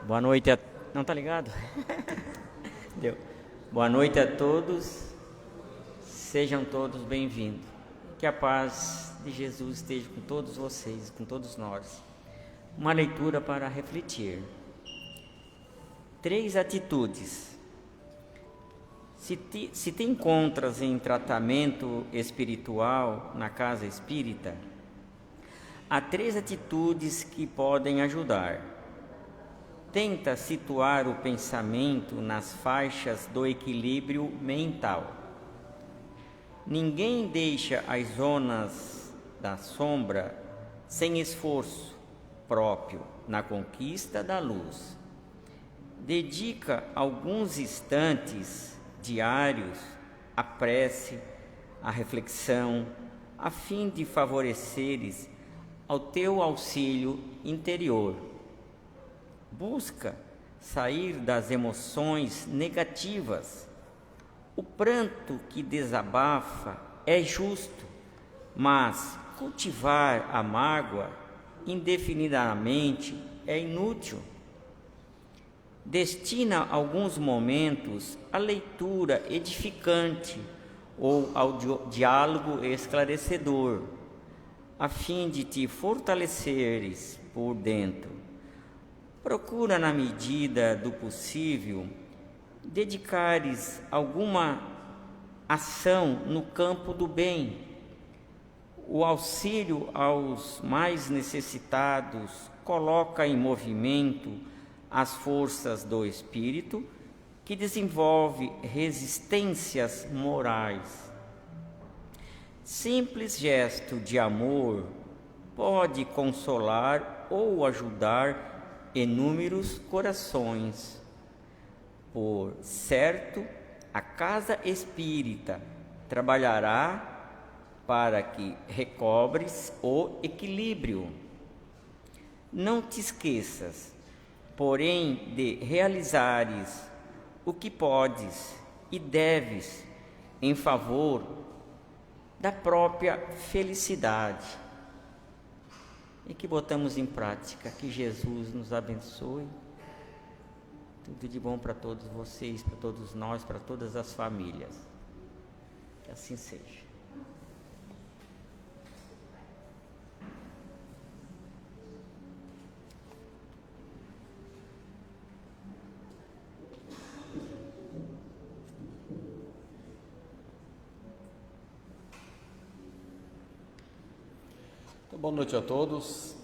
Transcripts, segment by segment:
Boa noite a... Não tá ligado? Deu. Boa noite a todos. Sejam todos bem-vindos. Que a paz de Jesus esteja com todos vocês, com todos nós. Uma leitura para refletir. 3 atitudes. Se te encontras em tratamento espiritual na casa espírita, há 3 atitudes que podem ajudar. Tenta situar o pensamento nas faixas do equilíbrio mental. Ninguém deixa as zonas da sombra sem esforço próprio na conquista da luz. Dedica alguns instantes diários à prece, à reflexão, a fim de favoreceres ao teu auxílio interior. Busca sair das emoções negativas. O pranto que desabafa é justo, mas cultivar a mágoa indefinidamente é inútil. Destina alguns momentos à leitura edificante ou ao diálogo esclarecedor, a fim de te fortaleceres por dentro. Procura, na medida do possível, dedicares alguma ação no campo do bem. O auxílio aos mais necessitados coloca em movimento as forças do espírito, que desenvolve resistências morais. Simples gesto de amor pode consolar ou ajudar inúmeros corações. Por certo, a casa espírita trabalhará para que recobres o equilíbrio. Não te esqueças, porém, de realizares o que podes e deves em favor da própria felicidade. E que botamos em prática. Que Jesus nos abençoe. Tudo de bom para todos vocês, para todos nós, para todas as famílias. Que assim seja. Boa noite a todos.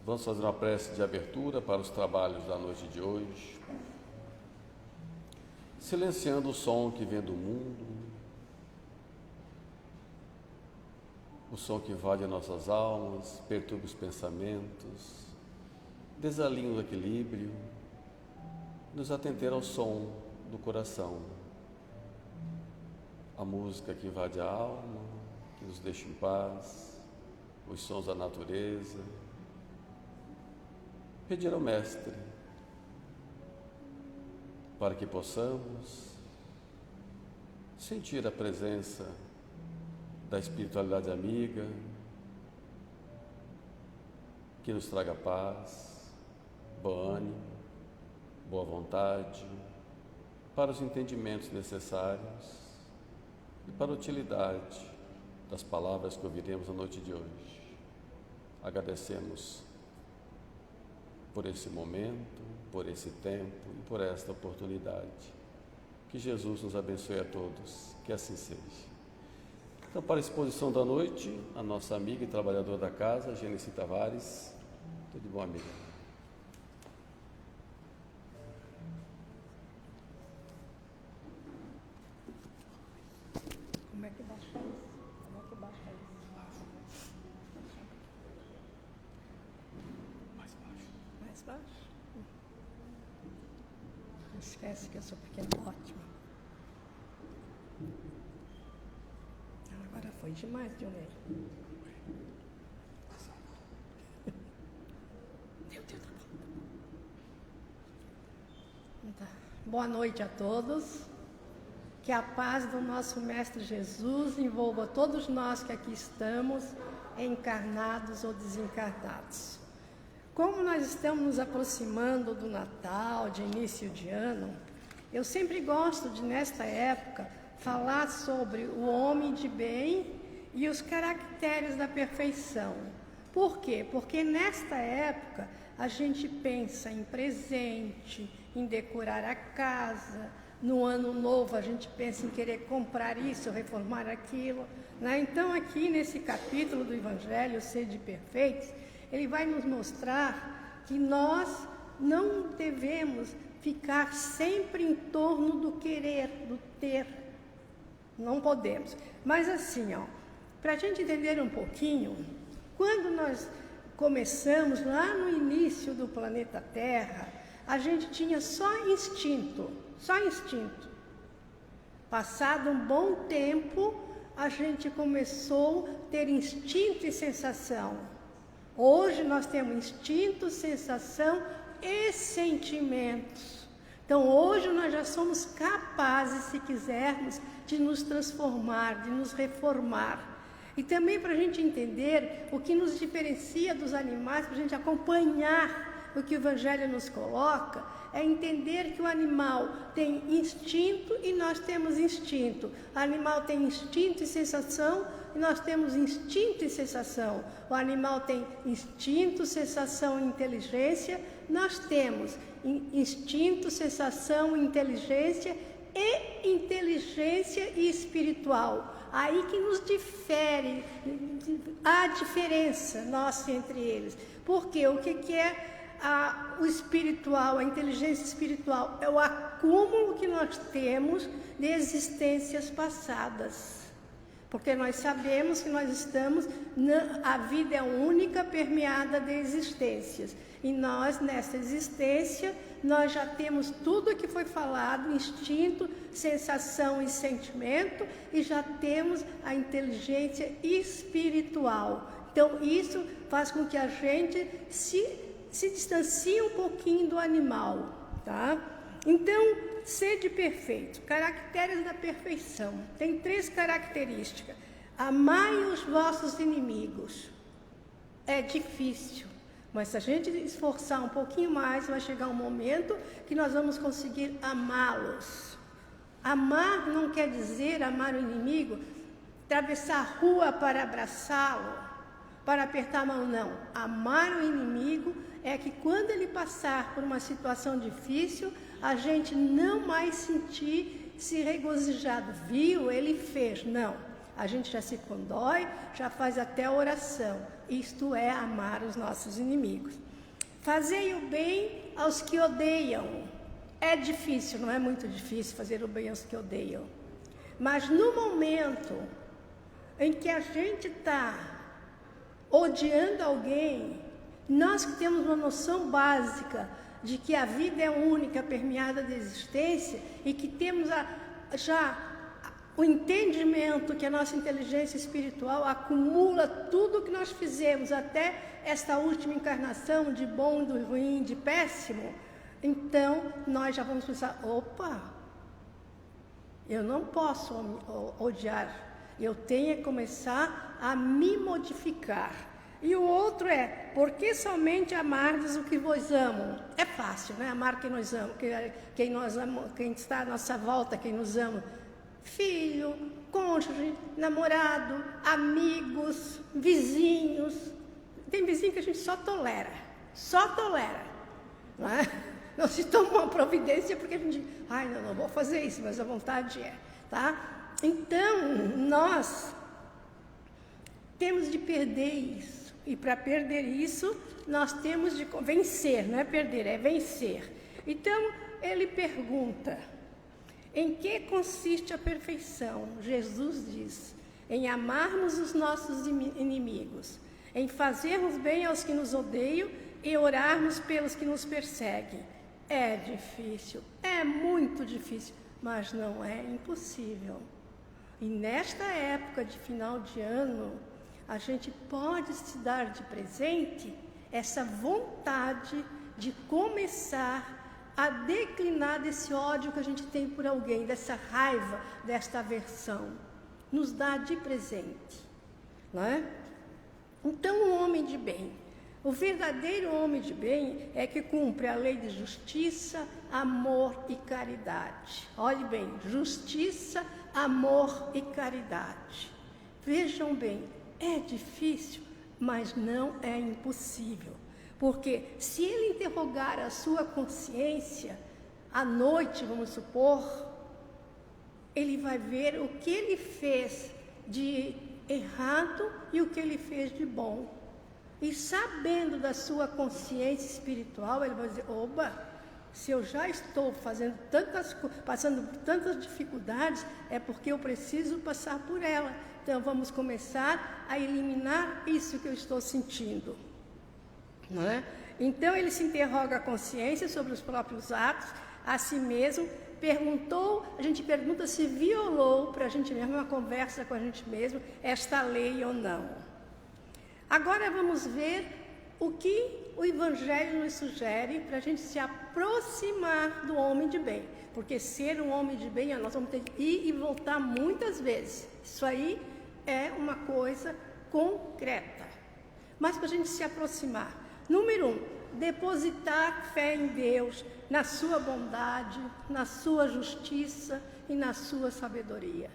Vamos fazer uma prece de abertura para os trabalhos da noite de hoje. Silenciando o som que vem do mundo, o som que invade nossas almas, perturba os pensamentos, desalinha o equilíbrio, nos atender ao som do coração. A música que invade a alma, que nos deixa em paz, os sons da natureza. Pedir ao Mestre para que possamos sentir a presença da espiritualidade amiga, que nos traga paz, bom ânimo, boa vontade, para os entendimentos necessários e para a utilidade das palavras que ouviremos na noite de hoje. Agradecemos por esse momento, por esse tempo e por esta oportunidade. Que Jesus nos abençoe a todos, que assim seja. Então, para a exposição da noite, a nossa amiga e trabalhadora da casa, Gênesis Tavares. Tudo bom, amiga? Como é que baixa isso? Como é que baixa isso? Mais baixo. Mais baixo? Não esquece que eu sou pequena, ótima. Agora foi demais, Dionei. Meu Deus, tá bom. Tá. Boa noite a todos. Que a paz do nosso Mestre Jesus envolva todos nós que aqui estamos, encarnados ou desencarnados. Como nós estamos nos aproximando do Natal, de início de ano, eu sempre gosto de, nesta época, falar sobre o homem de bem e os caracteres da perfeição. Por quê? Porque nesta época a gente pensa em presente, em decorar a casa. No ano novo a gente pensa em querer comprar isso, reformar aquilo, né? Então aqui nesse capítulo do Evangelho, Sede Perfeitos, ele vai nos mostrar que nós não devemos ficar sempre em torno do querer, do ter. Não podemos. Mas assim, para a gente entender um pouquinho, quando nós começamos lá no início do planeta Terra, a gente tinha só instinto. Passado um bom tempo, a gente começou a ter instinto e sensação. Hoje nós temos instinto, sensação e sentimentos. Então hoje nós já somos capazes, se quisermos, de nos transformar, de nos reformar. E também para a gente entender o que nos diferencia dos animais, para a gente acompanhar o que o Evangelho nos coloca, é entender que o animal tem instinto e nós temos instinto. O animal tem instinto e sensação e nós temos instinto e sensação. O animal tem instinto, sensação e inteligência. Nós temos instinto, sensação, inteligência e espiritual. Aí que nos difere, a diferença nossa entre eles. Porque o que é o espiritual, a inteligência espiritual? É o acúmulo que nós temos de existências passadas. Porque nós sabemos que nós estamos, a vida é única, permeada de existências. E nós, nessa existência, nós já temos tudo o que foi falado, instinto, sensação e sentimento, e já temos a inteligência espiritual. Então, isso faz com que a gente se distancie um pouquinho do animal, tá? Então, sede perfeito, caracteres da perfeição. Tem 3 características. Amai os vossos inimigos. É difícil, mas se a gente esforçar um pouquinho mais, vai chegar um momento que nós vamos conseguir amá-los. Amar não quer dizer amar o inimigo, atravessar a rua para abraçá-lo, para apertar a mão, não. Amar o inimigo é que quando ele passar por uma situação difícil, a gente não mais sentir se regozijado. Viu? Ele fez. Não. A gente já se condói, já faz até a oração. Isto é amar os nossos inimigos. Fazei o bem aos que odeiam. É difícil, não é muito difícil fazer o bem aos que odeiam. Mas no momento em que a gente está odiando alguém, nós que temos uma noção básica de que a vida é única, permeada de existência, e que temos já o entendimento que a nossa inteligência espiritual acumula tudo o que nós fizemos até esta última encarnação, de bom, de ruim, de péssimo, então nós já vamos pensar, opa, eu não posso odiar, eu tenho que começar a me modificar. E o outro é, por que somente amardes o que vos amam? É fácil, né? Amar quem nos ama, quem nós amamos, quem está à nossa volta, quem nos ama. Filho, cônjuge, namorado, amigos, vizinhos. Tem vizinho que a gente só tolera, não é? Não se toma uma providência porque a gente diz, ai, não vou fazer isso, mas a vontade é, tá? Então, nós temos de perder isso. E para perder isso, nós temos de vencer, não é perder, é vencer. Então, ele pergunta, em que consiste a perfeição? Jesus diz, em amarmos os nossos inimigos, em fazermos bem aos que nos odeiam e orarmos pelos que nos perseguem. É difícil, é muito difícil, mas não é impossível. E nesta época de final de ano, a gente pode se dar de presente essa vontade de começar a declinar desse ódio que a gente tem por alguém, dessa raiva, desta aversão. Nos dá de presente, não é? Então, um homem de bem. O verdadeiro homem de bem é que cumpre a lei de justiça, amor e caridade. Olhe bem, justiça, amor e caridade. Vejam bem, é difícil, mas não é impossível. Porque se ele interrogar a sua consciência, à noite, vamos supor, ele vai ver o que ele fez de errado e o que ele fez de bom. E sabendo da sua consciência espiritual, ele vai dizer, oba, se eu já estou passando por tantas dificuldades, é porque eu preciso passar por ela. Então vamos começar a eliminar isso que eu estou sentindo. Não é? Então ele se interroga a consciência sobre os próprios atos, a si mesmo, a gente pergunta se violou para a gente mesmo, uma conversa com a gente mesmo, esta lei ou não. Agora vamos ver o que o Evangelho nos sugere para a gente se aproximar do homem de bem. Porque ser um homem de bem, nós vamos ter que ir e voltar muitas vezes. Isso aí é uma coisa concreta. Mas para a gente se aproximar. Número 1, depositar fé em Deus, na sua bondade, na sua justiça e na sua sabedoria.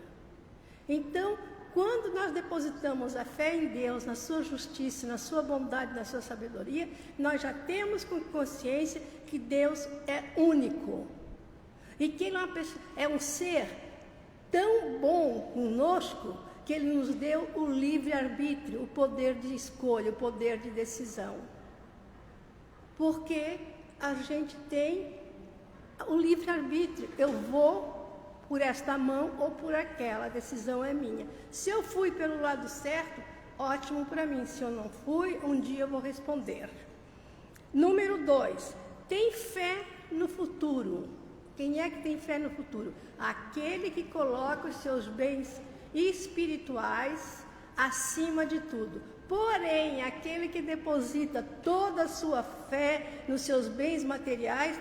Então, quando nós depositamos a fé em Deus, na sua justiça, na sua bondade, na sua sabedoria, nós já temos consciência que Deus é único. E que Ele é um ser tão bom conosco que Ele nos deu o livre-arbítrio, o poder de escolha, o poder de decisão. Porque a gente tem o livre-arbítrio. Eu vou por esta mão ou por aquela, a decisão é minha. Se eu fui pelo lado certo, ótimo para mim. Se eu não fui, um dia eu vou responder. Número 2, tem fé no futuro. Quem é que tem fé no futuro? Aquele que coloca os seus bens espirituais acima de tudo. Porém, aquele que deposita toda a sua fé nos seus bens materiais,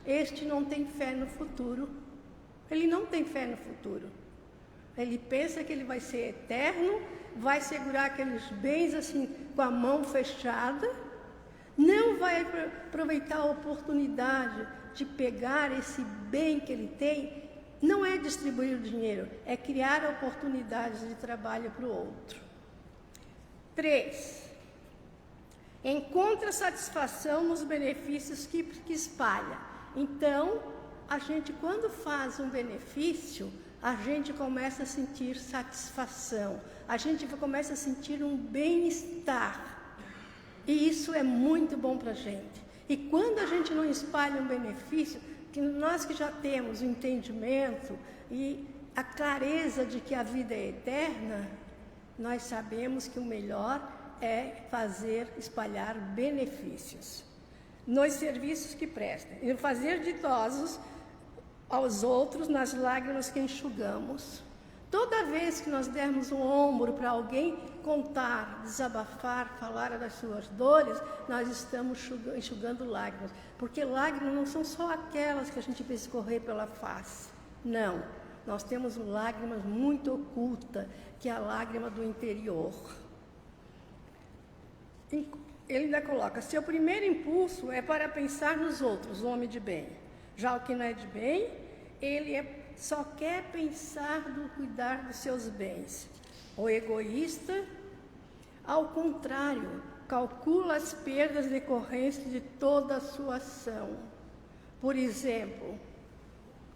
este não tem fé no futuro. Ele não tem fé no futuro. Ele pensa que ele vai ser eterno, vai segurar aqueles bens assim com a mão fechada, não vai aproveitar a oportunidade de pegar esse bem que ele tem. Não é distribuir o dinheiro, é criar oportunidades de trabalho para o outro. 3. Encontra satisfação nos benefícios que espalha. Então, a gente, quando faz um benefício, a gente começa a sentir satisfação, a gente começa a sentir um bem-estar. E isso é muito bom para a gente. E quando a gente não espalha um benefício, que nós que já temos o entendimento e a clareza de que a vida é eterna, nós sabemos que o melhor é espalhar benefícios nos serviços que prestem, e fazer ditosos aos outros nas lágrimas que enxugamos. Toda vez que nós dermos um ombro para alguém contar, desabafar, falar das suas dores, nós estamos enxugando lágrimas. Porque lágrimas não são só aquelas que a gente vê escorrer pela face. Não, nós temos lágrimas muito ocultas, que é a lágrima do interior. Ele ainda coloca, seu primeiro impulso é para pensar nos outros, o homem de bem. Já o que não é de bem, ele só quer pensar no cuidar dos seus bens. O egoísta, ao contrário, calcula as perdas decorrentes de toda a sua ação. Por exemplo,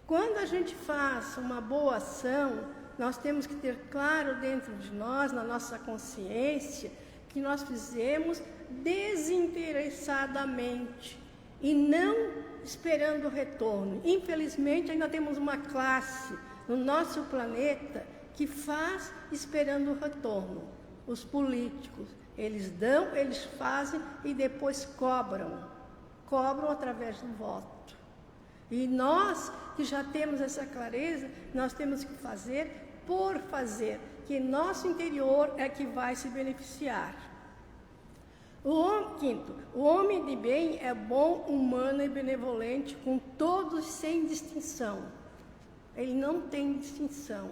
quando a gente faz uma boa ação, nós temos que ter claro dentro de nós, na nossa consciência, que nós fizemos desinteressadamente e não esperando o retorno. Infelizmente, ainda temos uma classe no nosso planeta que faz esperando o retorno. Os políticos, eles dão, eles fazem e depois cobram através do voto. E nós, que já temos essa clareza, nós temos que fazer por fazer, que nosso interior é que vai se beneficiar. Quinto, o homem de bem é bom, humano e benevolente com todos sem distinção. Ele não tem distinção.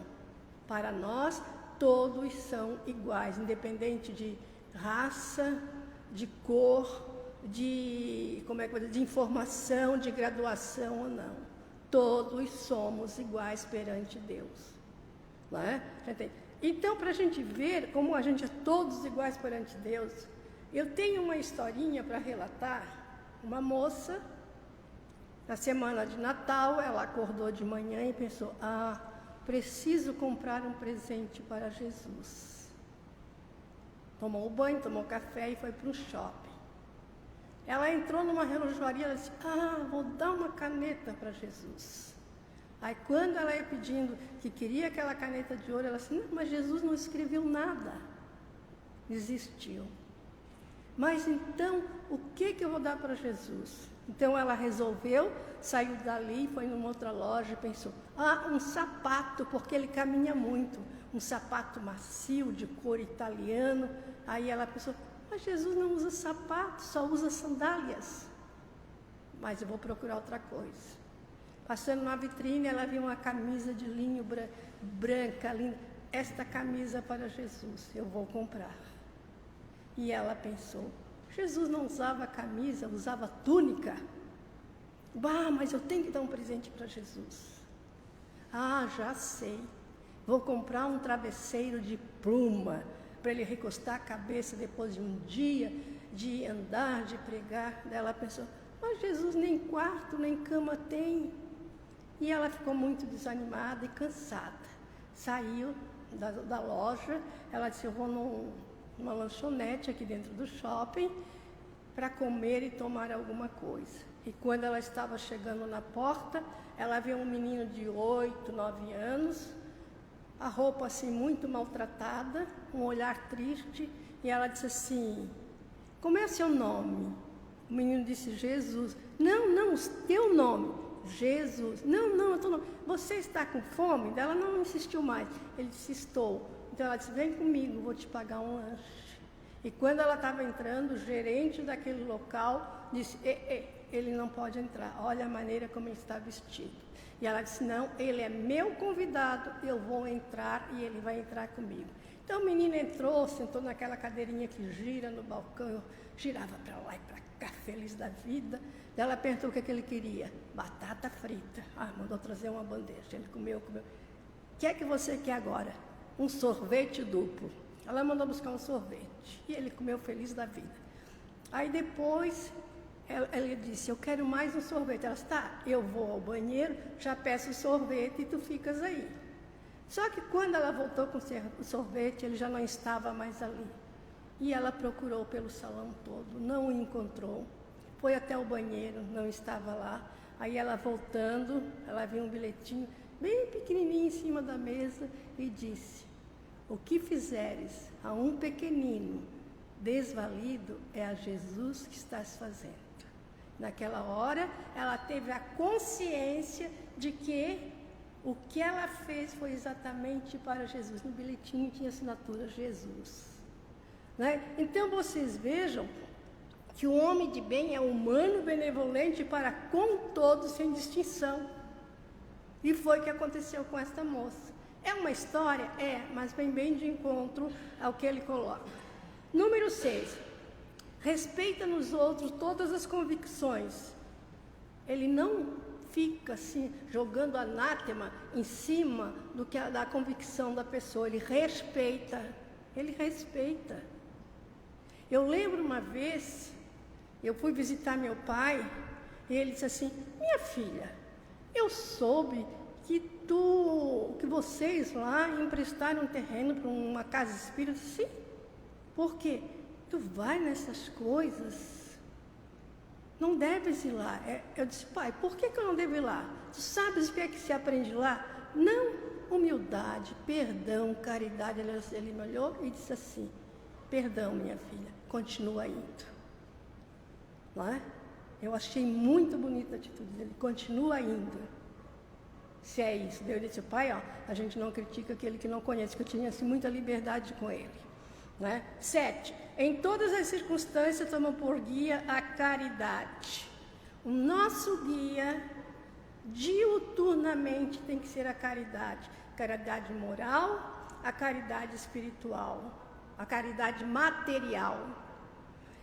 Para nós, todos são iguais, independente de raça, de cor, de informação, de graduação ou não. Todos somos iguais perante Deus. Não é? Então, para a gente ver como a gente é todos iguais perante Deus, eu tenho uma historinha para relatar. Uma moça, na semana de Natal, ela acordou de manhã e pensou: preciso comprar um presente para Jesus. Tomou banho, tomou café e foi para o shopping. Ela entrou numa relojoaria e disse: vou dar uma caneta para Jesus. Aí quando ela ia pedindo que queria aquela caneta de ouro, ela disse: não, mas Jesus não escreveu nada. Desistiu. Mas então, o que eu vou dar para Jesus? Então ela resolveu, saiu dali, foi numa outra loja e pensou: um sapato, porque ele caminha muito. Um sapato macio, de couro italiano. Aí ela pensou: mas Jesus não usa sapato, só usa sandálias. Mas eu vou procurar outra coisa. Passando na vitrine, ela viu uma camisa de linho branca, linda. Esta camisa para Jesus, eu vou comprar. E ela pensou: Jesus não usava camisa, usava túnica. Mas eu tenho que dar um presente para Jesus. Já sei. Vou comprar um travesseiro de pluma, para ele recostar a cabeça depois de um dia de andar, de pregar. Daí ela pensou: mas Jesus nem quarto, nem cama tem. E ela ficou muito desanimada e cansada. Saiu da loja, ela disse: eu vou numa lanchonete aqui dentro do shopping para comer e tomar alguma coisa. E quando ela estava chegando na porta, ela viu um menino de 8, 9 anos, a roupa assim muito maltratada, um olhar triste, e ela disse assim: como é seu nome? O menino disse: Jesus. Não, teu nome. Jesus. Não, eu tô... Você está com fome? Ela não insistiu mais. Ele disse: estou. Então ela disse: vem comigo, vou te pagar um lanche. E quando ela estava entrando, o gerente daquele local disse: ele não pode entrar, olha a maneira como ele está vestido. E ela disse: não, ele é meu convidado, eu vou entrar e ele vai entrar comigo. Então o menino entrou, sentou naquela cadeirinha que gira no balcão, girava para lá e para cá, feliz da vida. Ela perguntou o que ele queria: batata frita. Mandou trazer uma bandeja, ele comeu. O que é que você quer agora? Um sorvete duplo. Ela mandou buscar um sorvete e ele comeu feliz da vida. Aí depois ele disse: eu quero mais um sorvete. Ela disse: tá, eu vou ao banheiro, já peço o sorvete e tu ficas aí. Só que quando ela voltou com o sorvete, ele já não estava mais ali. E ela procurou pelo salão todo, não o encontrou. Foi até o banheiro, não estava lá. Aí ela voltando, ela viu um bilhetinho bem pequenininho em cima da mesa e disse: o que fizeres a um pequenino desvalido é a Jesus que estás fazendo. Naquela hora, ela teve a consciência de que o que ela fez foi exatamente para Jesus. No bilhetinho tinha assinatura Jesus. Né? Então vocês vejam que o homem de bem é humano, benevolente para com todos, sem distinção. E foi o que aconteceu com esta moça. É uma história? Mas vem bem de encontro ao que ele coloca. Número 6. Respeita nos outros todas as convicções. Ele não fica assim, jogando anátema em cima da convicção da pessoa. Ele respeita. Eu lembro uma vez, eu fui visitar meu pai, e ele disse assim: minha filha, eu soube que vocês lá emprestaram um terreno para uma casa espírita. Sim, por quê? Tu vai nessas coisas, não deves ir lá. Eu disse: pai, por que eu não devo ir lá? Tu sabes o que é que se aprende lá? Não, humildade, perdão, caridade. Ele me olhou e disse assim: perdão, minha filha, continua indo. Não é? Eu achei muito bonita a atitude dele, continua indo. Se é isso. Eu disse: pai, a gente não critica aquele que não conhece, que eu tinha assim, muita liberdade com ele. Né? 7. Em todas as circunstâncias, toma por guia a caridade. O nosso guia, diuturnamente, tem que ser a caridade. Caridade moral, a caridade espiritual, a caridade material.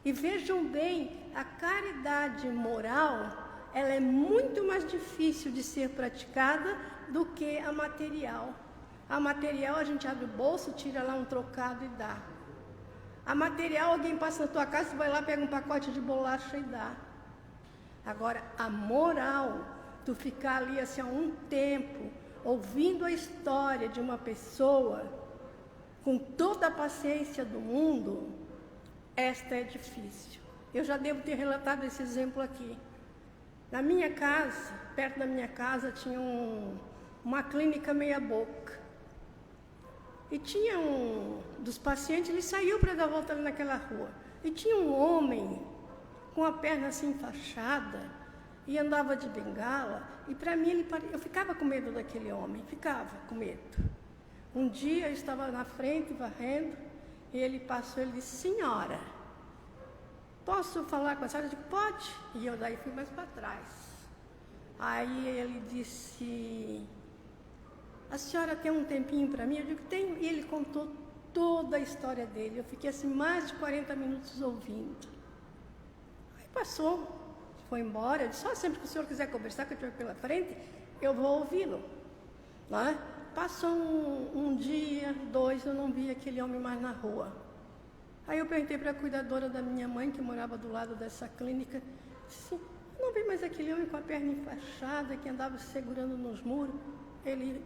E vejam bem, a caridade moral, ela é muito mais difícil de ser praticada do que a material. A material a gente abre o bolso, tira lá um trocado e dá. A material, alguém passa na tua casa, você vai lá, pega um pacote de bolacha e dá. Agora, a moral, tu ficar ali assim há um tempo, ouvindo a história de uma pessoa, com toda a paciência do mundo, esta é difícil. Eu já devo ter relatado esse exemplo aqui. Na minha casa, perto da minha casa, tinha uma clínica meia-boca. E tinha um dos pacientes, ele saiu para dar volta ali naquela rua. E tinha um homem com a perna assim enfaixada e andava de bengala. E para mim, eu ficava com medo daquele homem, ficava com medo. Um dia eu estava na frente, varrendo, e ele passou, ele disse, senhora, posso falar com a senhora? Eu disse, pode. E eu daí fui mais para trás. Aí ele disse, a senhora tem um tempinho para mim? Eu digo, tenho. E ele contou toda a história dele. Eu fiquei assim mais de 40 minutos ouvindo. Aí passou, foi embora. Eu disse, só sempre que o senhor quiser conversar, que eu estiver pela frente, eu vou ouvi-lo. Né? Passou um dia, 2, eu não vi aquele homem mais na rua. Aí eu perguntei para a cuidadora da minha mãe, que morava do lado dessa clínica, disse, eu não vi mais aquele homem com a perna enfaixada, que andava se segurando nos muros. Ele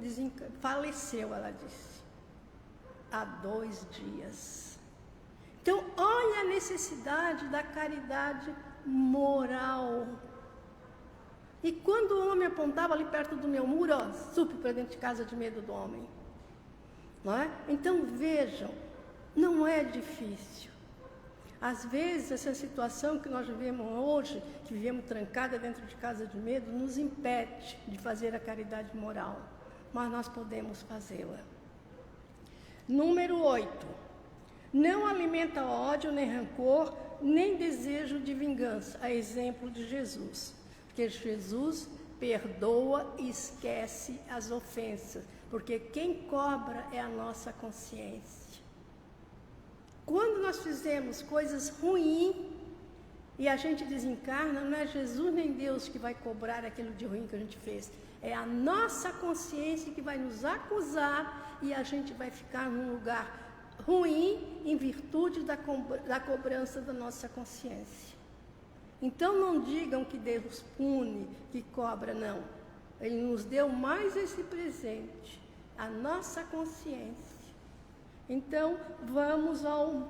faleceu, ela disse, há 2 dias. Então, olha a necessidade da caridade moral. E quando o homem apontava ali perto do meu muro, ó, supe para dentro de casa de medo do homem. Não é? Então, vejam, não é difícil. Às vezes, essa situação que nós vivemos hoje, que vivemos trancada dentro de casa de medo, nos impede de fazer a caridade moral. Mas nós podemos fazê-la. Número 8. Não alimenta ódio, nem rancor, nem desejo de vingança, a exemplo de Jesus. Porque Jesus perdoa e esquece as ofensas. Porque quem cobra é a nossa consciência. Quando nós fizemos coisas ruins e a gente desencarna, não é Jesus nem Deus que vai cobrar aquilo de ruim que a gente fez. É a nossa consciência que vai nos acusar e a gente vai ficar num lugar ruim em virtude da cobrança da nossa consciência. Então não digam que Deus pune, que cobra, não. Ele nos deu mais esse presente, a nossa consciência. Então, vamos ao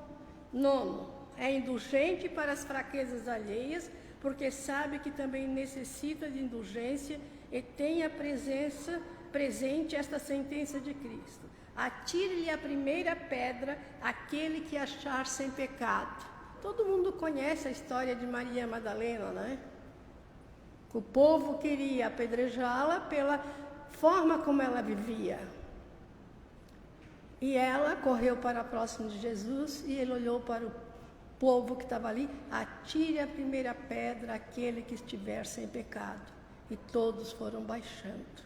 9. É indulgente para as fraquezas alheias, porque sabe que também necessita de indulgência e tem a presente esta sentença de Cristo. Atire-lhe a primeira pedra aquele que achar sem pecado. Todo mundo conhece a história de Maria Madalena, né? O povo queria apedrejá-la pela forma como ela vivia. E ela correu para próximo de Jesus e ele olhou para o povo que estava ali. Atire a primeira pedra aquele que estiver sem pecado. E todos foram baixando.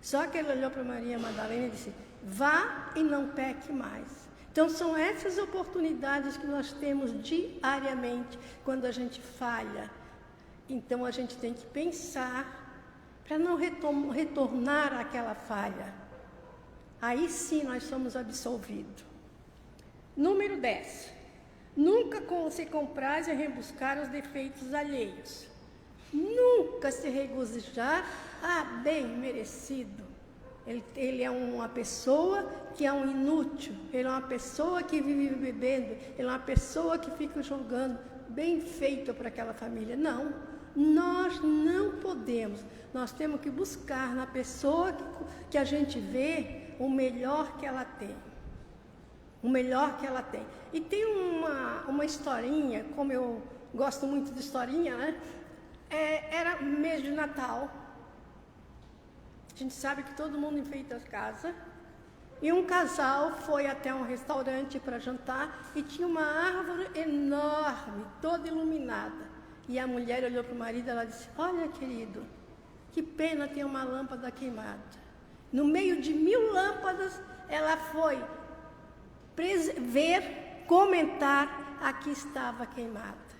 Só que ele olhou para Maria Madalena e disse, vá e não peque mais. Então são essas oportunidades que nós temos diariamente quando a gente falha. Então a gente tem que pensar para não retornar àquela falha. Aí sim nós somos absolvidos. Número 10. Nunca se compraz em rebuscar os defeitos alheios. Nunca se regozijar, bem merecido. Ele é uma pessoa que é um inútil. Ele é uma pessoa que vive bebendo. Ele é uma pessoa que fica julgando. Bem feito para aquela família. Não, nós não podemos. Nós temos que buscar na pessoa que a gente vê o melhor que ela tem. O melhor que ela tem. E tem uma historinha, como eu gosto muito de historinha, né? Era mês de Natal. A gente sabe que todo mundo enfeita a casa. E um casal foi até um restaurante para jantar e tinha uma árvore enorme, toda iluminada. E a mulher olhou para o marido e ela disse, olha querido, que pena ter uma lâmpada queimada. No meio de 1000 lâmpadas, ela foi comentar aqui estava queimada.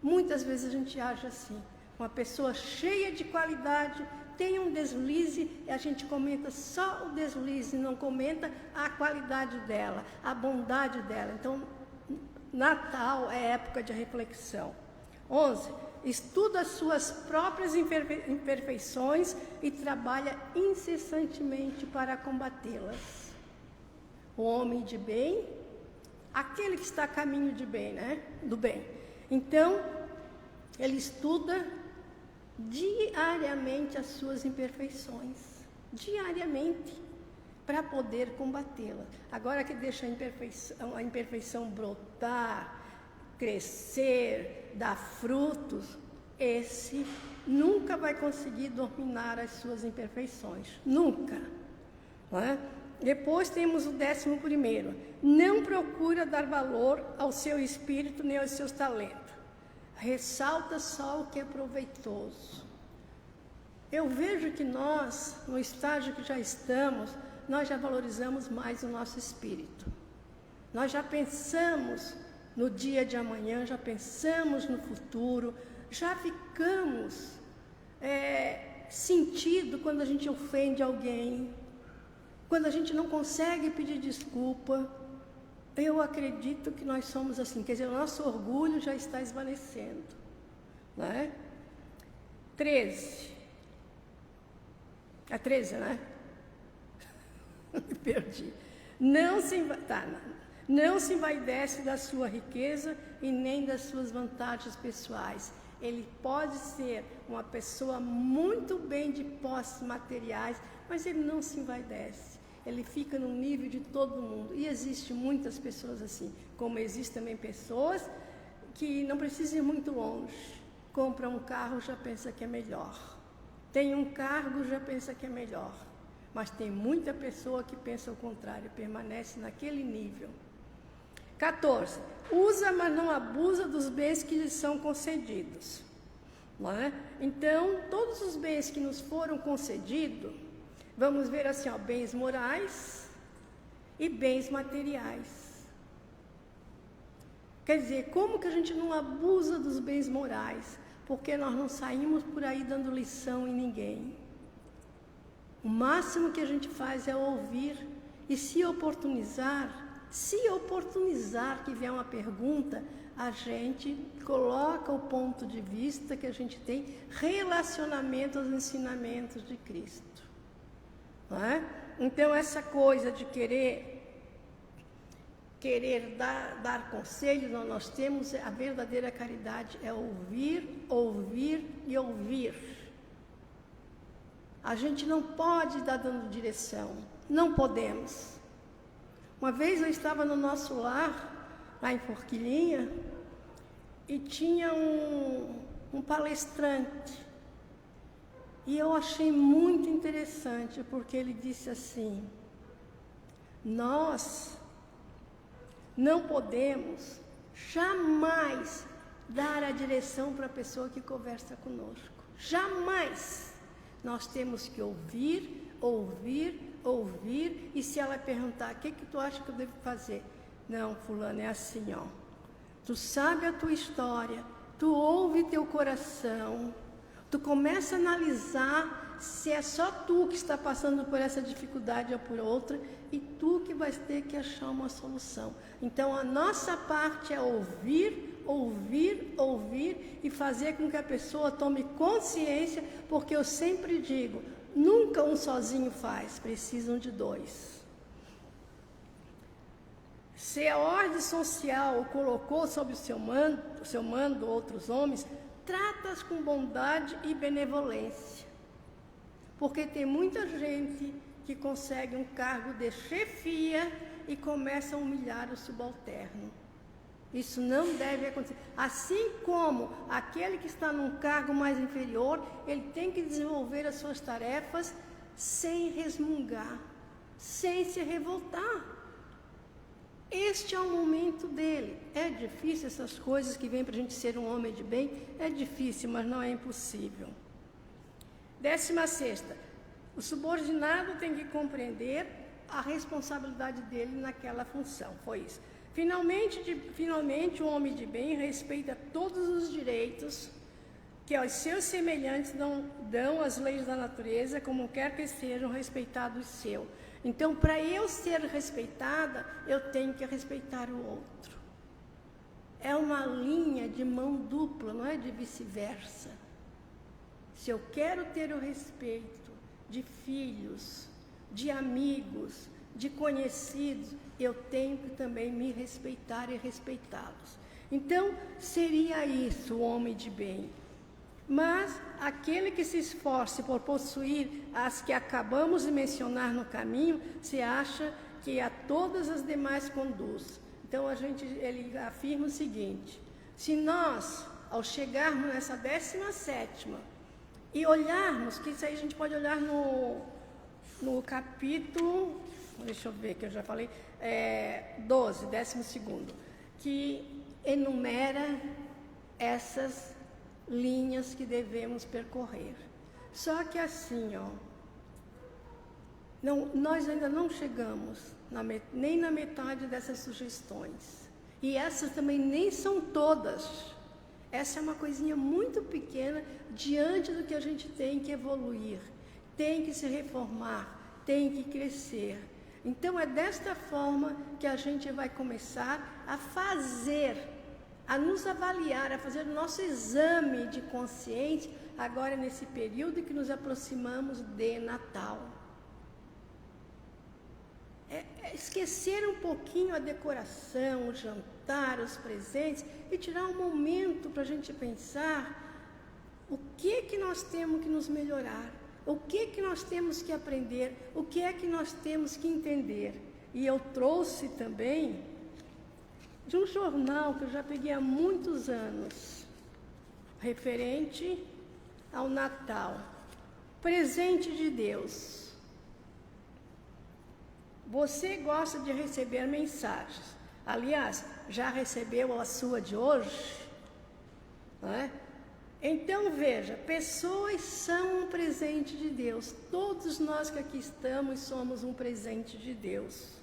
Muitas vezes a gente age assim. Uma pessoa cheia de qualidade tem um deslize e a gente comenta só o deslize, não comenta a qualidade dela, a bondade dela. Então, Natal é época de reflexão. 11. Estuda as suas próprias imperfeições e trabalha incessantemente para combatê-las. O homem de bem, aquele que está a caminho de bem, né? Do bem. Então, ele estuda diariamente as suas imperfeições. Diariamente. Para poder combatê-las. Agora que deixa a imperfeição brotar, crescer, dar frutos, esse nunca vai conseguir dominar as suas imperfeições. Nunca. Não é? Depois temos o 11º. Não procura dar valor ao seu espírito nem aos seus talentos. Ressalta só o que é proveitoso. Eu vejo que nós, no estágio que já estamos, nós já valorizamos mais o nosso espírito. Nós já pensamos no dia de amanhã, já pensamos no futuro, já ficamos sentido quando a gente ofende alguém, quando a gente não consegue pedir desculpa. Eu acredito que nós somos assim, quer dizer, o nosso orgulho já está esvanecendo. Não é? 13. É 13, né? Me perdi. Não se envaidece da sua riqueza e nem das suas vantagens pessoais. Ele pode ser uma pessoa muito bem de posses materiais, mas ele não se envaidece. Ele fica no nível de todo mundo. E existem muitas pessoas assim, como existem também pessoas que não precisam ir muito longe. Compra um carro, já pensa que é melhor. Tem um cargo, já pensa que é melhor. Mas tem muita pessoa que pensa o contrário, permanece naquele nível. 14. Usa, mas não abusa dos bens que lhe são concedidos. Não é? Então, todos os bens que nos foram concedidos, vamos ver assim, ó, bens morais e bens materiais. Quer dizer, como que a gente não abusa dos bens morais? Porque nós não saímos por aí dando lição em ninguém. O máximo que a gente faz é ouvir e se oportunizar que vier uma pergunta, a gente coloca o ponto de vista que a gente tem relacionamento aos ensinamentos de Cristo. Não é? Então, essa coisa de querer dar conselhos, nós temos a verdadeira caridade, é ouvir, ouvir e ouvir. A gente não pode estar dando direção, não podemos. Uma vez eu estava no nosso lar, lá em Forquilinha, e tinha um palestrante. E eu achei muito interessante, porque ele disse assim: nós não podemos jamais dar a direção para a pessoa que conversa conosco. Jamais. Nós temos que ouvir, ouvir, ouvir, e se ela perguntar, o que tu acha que eu devo fazer? Não, fulano, é assim, ó. Tu sabe a tua história, tu ouve teu coração, tu começa a analisar se é só tu que está passando por essa dificuldade ou por outra, e tu que vais ter que achar uma solução. Então, a nossa parte é ouvir, ouvir, ouvir e fazer com que a pessoa tome consciência, porque eu sempre digo, nunca um sozinho faz, precisam de dois. Se a ordem social o colocou sob o seu mando outros homens, trata-os com bondade e benevolência. Porque tem muita gente que consegue um cargo de chefia e começa a humilhar o subalterno. Isso não deve acontecer. Assim como aquele que está num cargo mais inferior, ele tem que desenvolver as suas tarefas sem resmungar, sem se revoltar. Este é o momento dele. É difícil essas coisas que vêm para a gente ser um homem de bem, é difícil, mas não é impossível. 16ª, o subordinado tem que compreender a responsabilidade dele naquela função, foi isso. Finalmente, o homem de bem respeita todos os direitos que aos seus semelhantes dão as leis da natureza, como quer que sejam respeitados os seus. Então, para eu ser respeitada, eu tenho que respeitar o outro. É uma linha de mão dupla, não é de vice-versa. Se eu quero ter o respeito de filhos, de amigos, de conhecidos, eu tenho que também me respeitar e respeitá-los. Então, seria isso o homem de bem. Mas aquele que se esforce por possuir as que acabamos de mencionar no caminho, se acha que a todas as demais conduz. Então, ele afirma o seguinte: se nós, ao chegarmos nessa 17ª, e olharmos, que isso aí a gente pode olhar no capítulo, deixa eu ver que eu já falei, 12, 12º, que enumera essas linhas que devemos percorrer. Só que assim, nós ainda não chegamos nem na metade dessas sugestões. E essas também nem são todas. Essa é uma coisinha muito pequena diante do que a gente tem que evoluir, tem que se reformar, tem que crescer. Então é desta forma que a gente vai começar a fazer, a nos avaliar, a fazer o nosso exame de consciência, agora nesse período que nos aproximamos de Natal. Esquecer um pouquinho a decoração, o jantar, os presentes, e tirar um momento para a gente pensar o que nós temos que nos melhorar, o que nós temos que aprender, o que é que nós temos que entender. E eu trouxe também de um jornal que eu já peguei há muitos anos, referente ao Natal. Presente de Deus. Você gosta de receber mensagens. Aliás, já recebeu a sua de hoje? Não é? Então, veja, pessoas são um presente de Deus. Todos nós que aqui estamos somos um presente de Deus.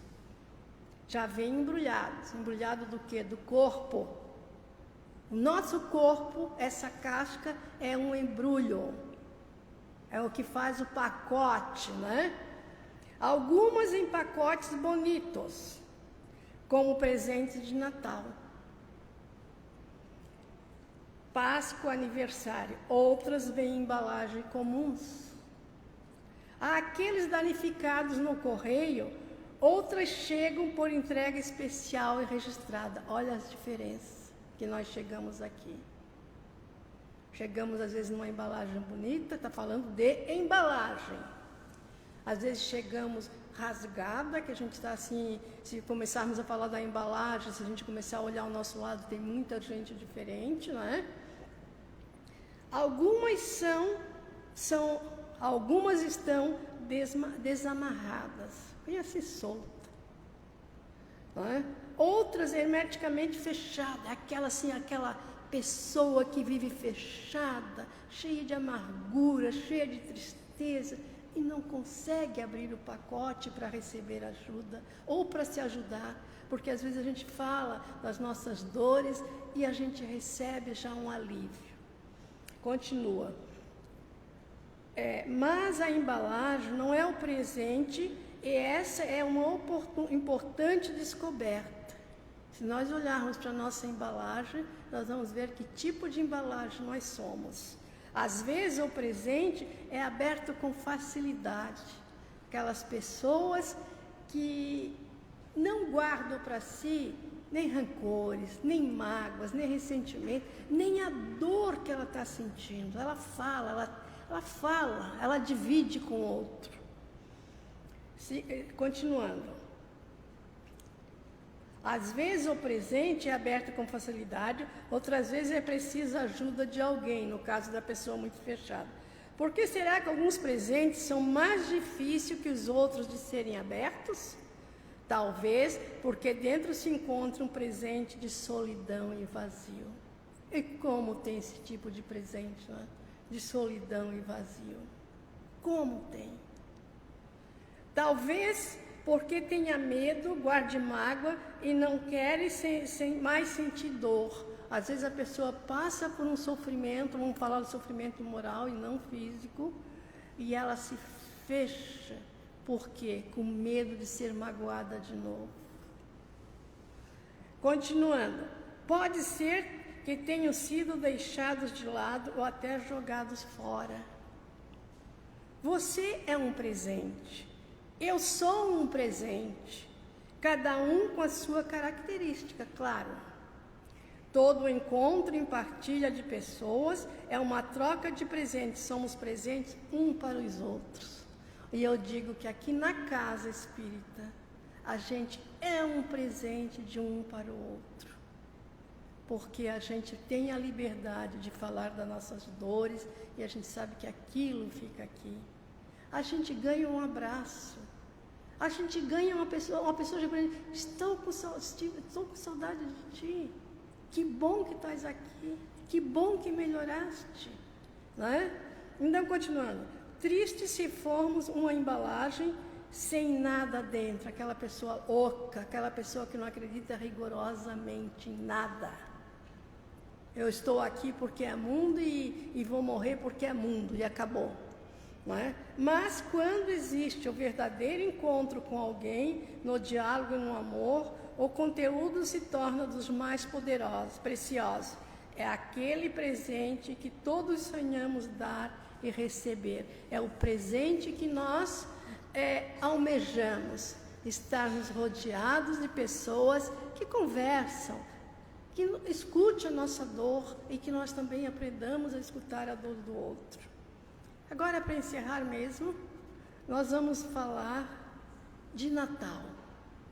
Já vem embrulhados. Embrulhado do quê? Do corpo. O nosso corpo, essa casca, é um embrulho. É o que faz o pacote, né? Algumas em pacotes bonitos, como presente de Natal, Páscoa, aniversário. Outras vêm em embalagem comuns. Há aqueles danificados no correio, outras chegam por entrega especial e registrada. Olha as diferenças que nós chegamos aqui. Chegamos às vezes numa embalagem bonita, está falando de embalagem. Às vezes chegamos rasgada, que a gente está assim, se começarmos a falar da embalagem, se a gente começar a olhar ao nosso lado, tem muita gente diferente, não é? Algumas estão desamarradas, bem assim solta, não é? Outras hermeticamente fechadas, aquela pessoa que vive fechada, cheia de amargura, cheia de tristeza, e não consegue abrir o pacote para receber ajuda ou para se ajudar, porque às vezes a gente fala das nossas dores e a gente recebe já um alívio. Continua. Mas a embalagem não é o presente, e essa é uma importante descoberta. Se nós olharmos para a nossa embalagem, nós vamos ver que tipo de embalagem nós somos. Às vezes o presente é aberto com facilidade. Aquelas pessoas que não guardam para si nem rancores, nem mágoas, nem ressentimento, nem a dor que ela está sentindo. Ela fala, ela divide com o outro. Continuando. Às vezes o presente é aberto com facilidade, outras vezes é preciso a ajuda de alguém, no caso da pessoa muito fechada. Por que será que alguns presentes são mais difíceis que os outros de serem abertos? Talvez porque dentro se encontra um presente de solidão e vazio. E como tem esse tipo de presente, né? De solidão e vazio? Como tem? Talvez Porque tenha medo, guarde mágoa e não quer mais sentir dor. Às vezes a pessoa passa por um sofrimento, vamos falar do sofrimento moral e não físico, e ela se fecha. Por quê? Com medo de ser magoada de novo. Continuando. Pode ser que tenham sido deixados de lado ou até jogados fora. Você é um presente. Eu sou um presente. Cada um com a sua característica, claro. Todo encontro em partilha de pessoas é uma troca de presentes. Somos presentes um para os outros. E eu digo que aqui na casa espírita, a gente é um presente de um para o outro. Porque a gente tem a liberdade de falar das nossas dores e a gente sabe que aquilo fica aqui. A gente ganha um abraço. A gente ganha uma pessoa de estou com saudade de ti. Que bom que estás aqui. Que bom que melhoraste. Não é? Então, continuando. Triste se formos uma embalagem sem nada dentro. Aquela pessoa oca, aquela pessoa que não acredita rigorosamente em nada. Eu estou aqui porque é mundo e vou morrer porque é mundo. E acabou. Não é? Mas quando existe o verdadeiro encontro com alguém, no diálogo e no amor, o conteúdo se torna dos mais poderosos, preciosos. É aquele presente que todos sonhamos dar e receber. É o presente que nós almejamos. Estarmos rodeados de pessoas que conversam, que escute a nossa dor e que nós também aprendamos a escutar a dor do outro. Agora, para encerrar mesmo, nós vamos falar de Natal,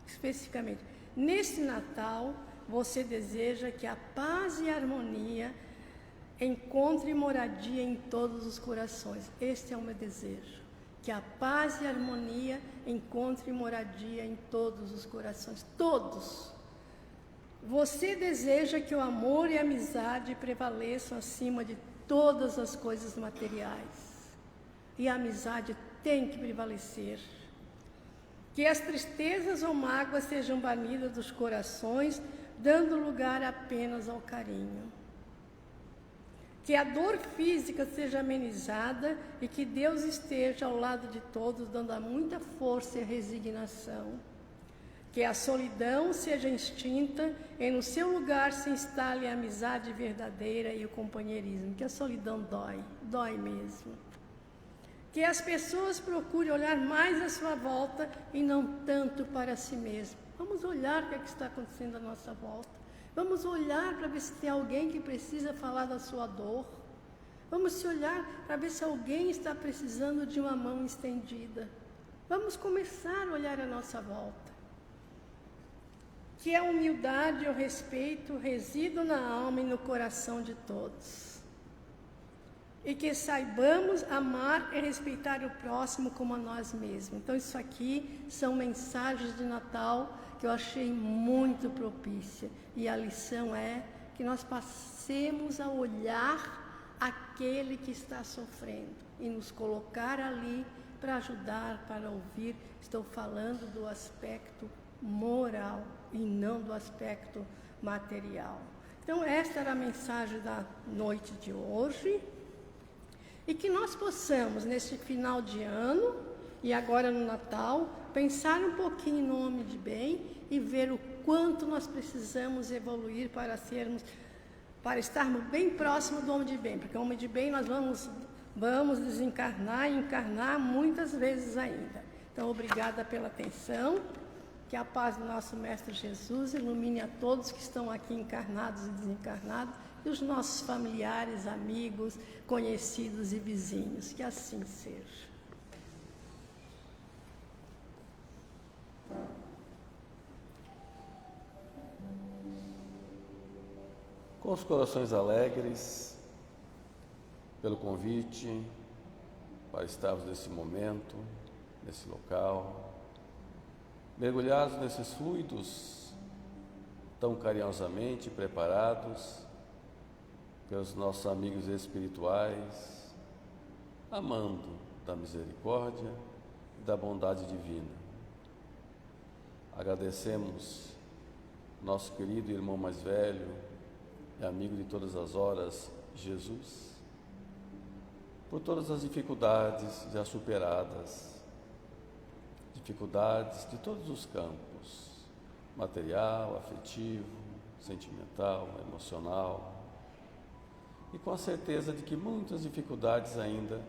especificamente. Neste Natal, você deseja que a paz e a harmonia encontrem moradia em todos os corações. Este é o meu desejo, que a paz e a harmonia encontrem moradia em todos os corações, todos. Você deseja que o amor e a amizade prevaleçam acima de todas as coisas materiais. E a amizade tem que prevalecer. Que as tristezas ou mágoas sejam banidas dos corações, dando lugar apenas ao carinho. Que a dor física seja amenizada e que Deus esteja ao lado de todos, dando muita força e resignação. Que a solidão seja extinta e no seu lugar se instale a amizade verdadeira e o companheirismo. Que a solidão dói mesmo. Que as pessoas procurem olhar mais à sua volta e não tanto para si mesmo. Vamos olhar o que está acontecendo à nossa volta. Vamos olhar para ver se tem alguém que precisa falar da sua dor. Vamos se olhar para ver se alguém está precisando de uma mão estendida. Vamos começar a olhar à nossa volta. Que a humildade e o respeito residam na alma e no coração de todos. E que saibamos amar e respeitar o próximo como a nós mesmos. Então isso aqui são mensagens de Natal que eu achei muito propícia. E a lição é que nós passemos a olhar aquele que está sofrendo e nos colocar ali para ajudar, para ouvir. Estou falando do aspecto moral e não do aspecto material. Então esta era a mensagem da noite de hoje. E que nós possamos, nesse final de ano, e agora no Natal, pensar um pouquinho no homem de bem e ver o quanto nós precisamos evoluir para estarmos bem próximo do homem de bem. Porque o homem de bem nós vamos desencarnar e encarnar muitas vezes ainda. Então, obrigada pela atenção. Que a paz do nosso Mestre Jesus ilumine a todos que estão aqui encarnados e desencarnados, e os nossos familiares, amigos, conhecidos e vizinhos. Que assim seja. Com os corações alegres pelo convite para estarmos nesse momento, nesse local, mergulhados nesses fluidos tão carinhosamente preparados pelos nossos amigos espirituais, amando da misericórdia e da bondade divina. Agradecemos nosso querido irmão mais velho e amigo de todas as horas, Jesus, por todas as dificuldades já superadas, dificuldades de todos os campos, material, afetivo, sentimental, emocional, e com a certeza de que muitas dificuldades ainda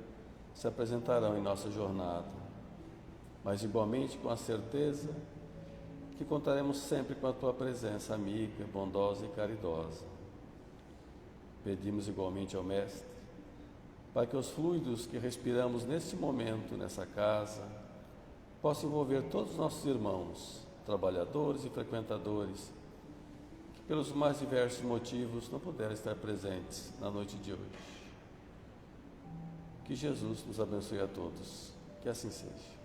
se apresentarão em nossa jornada, mas igualmente com a certeza que contaremos sempre com a Tua presença amiga, bondosa e caridosa. Pedimos igualmente ao Mestre para que os fluidos que respiramos neste momento, nessa casa, possam envolver todos os nossos irmãos, trabalhadores e frequentadores, que pelos mais diversos motivos não puderam estar presentes na noite de hoje. Que Jesus nos abençoe a todos. Que assim seja.